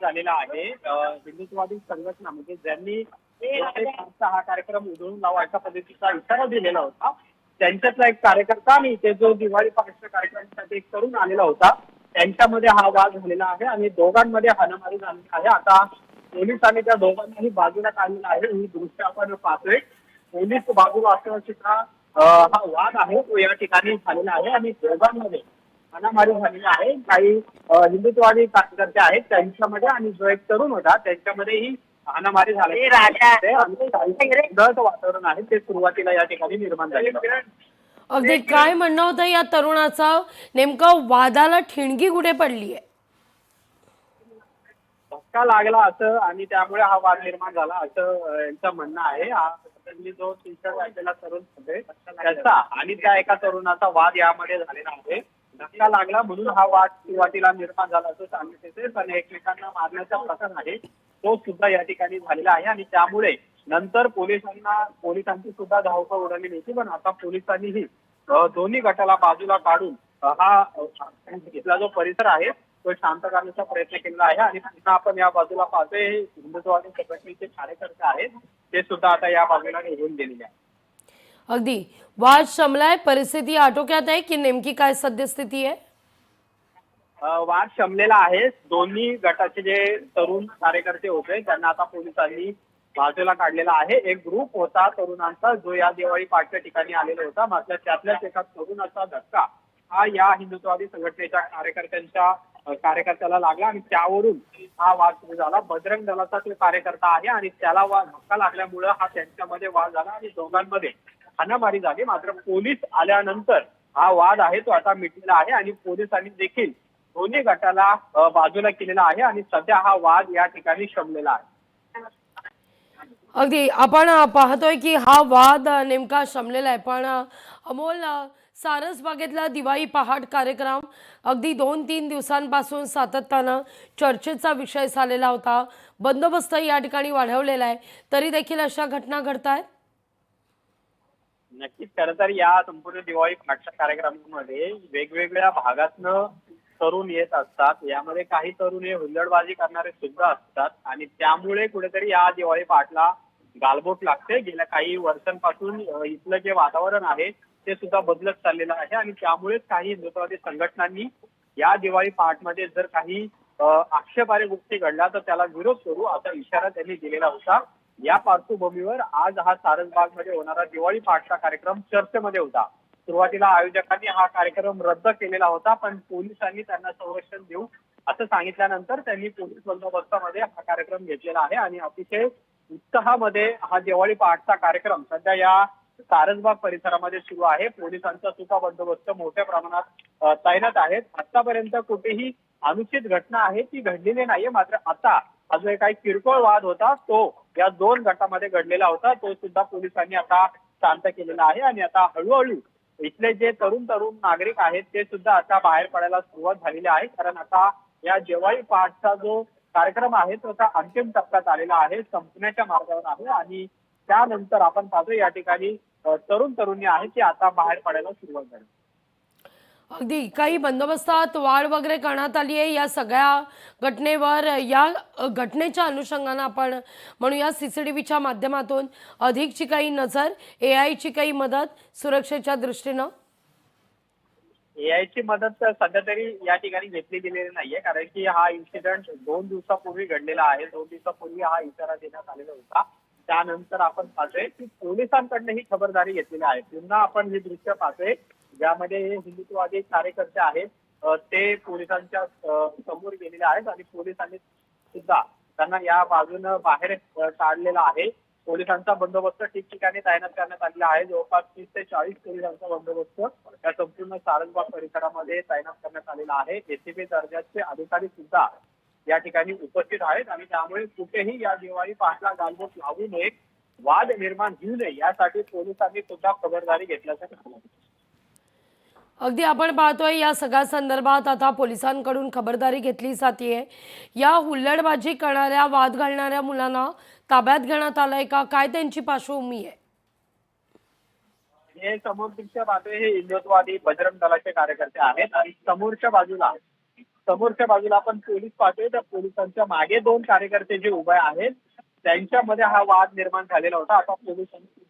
झालेला आहे. हिंदुत्ववादी संघटना म्हणजे ज्यांनी हा कार्यक्रम उधळून लावायचा पद्धतीचा इशारा दिलेला होता, त्यांच्यातला एक कार्यकर्ता आणि ते जो दिवाळी पहाटच्या कार्यक्रमासाठी एक तरुण आलेला होता, त्यांच्यामध्ये हा वाद झालेला आहे आणि दोघांमध्ये हाणामारी झालेली आहे. आता पोलिसांनी त्या दोघांनाही बाजूला काढलेला आहे. ही दृश्य आपण पाहतोय. पोलीस बाजूला असताना सुद्धा हा वाद आहे तो या ठिकाणी झालेला आहे आणि दोघांमध्ये हाणामारी झालेली आहे. काही हिंदुत्ववादी कार्यकर्ते आहेत त्यांच्यामध्ये आणि जो एक तरुण होता त्यांच्यामध्येही हाणामारी झाली. वातावरण आहे ते सुरुवातीला या ठिकाणी निर्माण झालेलं आहे. अगदी काय म्हणणं होतं या तरुणाचं, नेमकं वादाला ठिणगी कुठे पडली आहे? धक्का लागला असं आणि त्यामुळे हा वाद निर्माण झाला असं यांचं म्हणणं आहे. हा जो टी-शर्ट घातलेला तरुण होते त्याचा आणि त्या एका तरुणाचा वाद यामध्ये झालेला आहे. धक्का लागला म्हणून हा वाद सुरुवातीला निर्माण झाला असं सांगण्यात येते, पण एकमेकांना मारण्याचा प्रकार आहे तो सुद्धा या ठिकाणी झालेला आहे आणि त्यामुळे नंतर पोलिसांची सुद्धा धावपळ उडालेली होती. पण आता पोलिसांनीही दोन्ही गटाला बाजूला काढून हा इथला जो परिसर आहे तो शांत करण्याचा प्रयत्न केलेला आहे आणि पुन्हा आपण या बाजूला पाहतोय हिंदुत्ववादी संघटनेचे कार्यकर्ते आहेत ते सुद्धा आता या बाजूला निघून गेलेले आहेत. अगदी वाद शमलाय, परिस्थिती आटोक्यात आहे की नेमकी काय सद्यस्थिती आहे? वाद शमलेला आहे. दोन्ही गटाचे जे तरुण कार्यकर्ते होते त्यांना आता पोलिसांनी बाजूला काढलेला आहे. एक ग्रुप होता तरुणांचा जो या दिवाळी पाठच्या ठिकाणी आलेला होता, मात्र त्यातल्याच एका तरुणाचा धक्का हा या हिंदुत्ववादी संघटनेच्या कार्यकर्त्याला लागला आणि त्यावरून हा वाद सुरू झाला. बजरंग दलाचा तो कार्यकर्ता आहे आणि त्याला धक्का लागल्यामुळे हा त्यांच्यामध्ये वाद झाला आणि दोघांमध्ये हाणामारी झाली. मात्र पोलीस आल्यानंतर हा वाद आहे तो आता मिटलेला आहे आणि पोलिसांनी देखील दोन्ही गटाला बाजूला केलेला आहे आणि सध्या हा वाद या ठिकाणी शमलेला आहे. अगदी आपण पाहतोय की हा वाद नेमका शमलेला आहे, पण अमोल, सारसबागेतला दिवाळी पहाट कार्यक्रम अगदी 2-3 दिवसांपासून सातत्यानं चर्चेचा विषय झालेला होता. बंदोबस्त या ठिकाणी वाढवलेला आहे, तरी देखील अशा घटना घडत आहेत. नक्कीच. खरं तर या संपूर्ण दिवाळी पहाटच्या कार्यक्रमामध्ये वेगवेगळ्या भागातनं तरुण येत असतात. यामध्ये काही तरुण हे हुल्लडबाजी करणारे सुद्धा असतात आणि त्यामुळे कुठेतरी या दिवाळी पहाटला गालबोट लागते. गेल्या काही वर्षांपासून इथलं जे वातावरण आहे ते सुद्धा बदलत चाललेलं आहे आणि त्यामुळेच काही हिंदुत्ववादी संघटनांनी या दिवाळी पहाटमध्ये जर काही आक्षेपार्ह गोष्टी घडल्या तर त्याला विरोध करू असा इशारा त्यांनी दिलेला होता. या पार्श्वभूमीवर आज हा सारसबागमध्ये होणारा दिवाळी पहाटचा कार्यक्रम चर्चेमध्ये होता. सुरुवातीला आयोजकांनी हा कार्यक्रम रद्द केलेला होता, पण पोलिसांनी त्यांना संरक्षण देऊ असं सांगितल्यानंतर त्यांनी पोलीस बंदोबस्तामध्ये हा कार्यक्रम घेतलेला आहे आणि अतिशय उत्साहामध्ये हा दिवाळी पहाटचा कार्यक्रम सध्या या सारसबाग परिसरामध्ये सुरू आहे. पोलिसांचा सुद्धा बंदोबस्त मोठ्या प्रमाणात तैनात आहेत. आतापर्यंत कुठेही अनुचित घटना आहे ती घडलेली नाहीये, मात्र आता हा जो काही किरकोळ वाद होता तो या दोन गटामध्ये घडलेला होता तो सुद्धा पोलिसांनी आता शांत केलेला आहे आणि आता हळूहळू इथले जे तरुण नागरिक आहेत ते सुद्धा आता बाहेर पडायला सुरुवात झालेली आहे. कारण आता या दिवाळी पहाटचा जो कार्यक्रम आहे तो आता अंतिम टप्प्यात आलेला आहे, संपण्याच्या मार्गावर आहे आणि त्यानंतर आपण पाहतो या ठिकाणी तरुणी आहेत की आता बाहेर पडायला सुरुवात झाली. अगदी काही बंदोबस्तात वाढ वगैरे करण्यात आली आहे या सगळ्या घटनेवर. या घटनेच्या अनुषंगानं आपण म्हणूया सीसीटीव्हीच्या माध्यमातून अधिकची काही नजर, AI ची काही मदत सुरक्षेच्या दृष्टीनं? AI ची मदत तर सध्या तरी या ठिकाणी घेतली गेलेली नाहीये, कारण की हा इन्सिडेंट 2 दिवसापूर्वी घडलेला आहे. 2 दिवसापूर्वी हा इशारा देण्यात आलेला होता. त्यानंतर आपण पाहतोय की पोलिसांकडनं ही खबरदारी घेतलेली आहे. पुन्हा आपण हे दृश्य पाहतोय ज्यामध्ये हिंदुत्ववादी कार्यकर्ते आहेत ते पोलिसांच्या समोर गेलेले आहेत आणि पोलिसांनी सुद्धा त्यांना या बाजूनं बाहेर काढलेला आहे. पोलिसांचा बंदोबस्त ठिकठिकाणी तैनात करण्यात आलेला आहे. जवळपास 30 ते 40 पोलिसांचा बंदोबस्त या संपूर्ण सारसबाग परिसरामध्ये तैनात करण्यात आलेला आहे. एसीपी दर्जाचे अधिकारी सुद्धा या ठिकाणी उपस्थित आहेत आणि त्यामुळे कुठेही या दिवाळी पहाटला गालबोट लागू नये, वाद निर्माण होऊ नये यासाठी पोलिसांनी सुद्धा खबरदारी घेतल्याचं सांगितलं. अगदी आपण पाहतोय या सगळ्या संदर्भात आता पोलिसांकडून खबरदारी घेतली जाते. या हुल्लडबाजी करणाऱ्या, वाद घालणाऱ्या मुलांना ताब्यात घेण्यात आलंय का? काय त्यांची पार्श्वभूमी आहे? हे समोर दृश्य पाहतोय हे हिंदुत्ववादी बजरंग दलाचे कार्यकर्ते आहेत आणि समोरच्या बाजूला समोरच्या बाजूला आपण पोलीस पाहतोय, त्या पोलिसांच्या मागे 2 कार्यकर्ते जे उभे आहेत त्यांच्यामध्ये हा वाद निर्माण झालेला होता. आता पोलिसांनी सुद्धा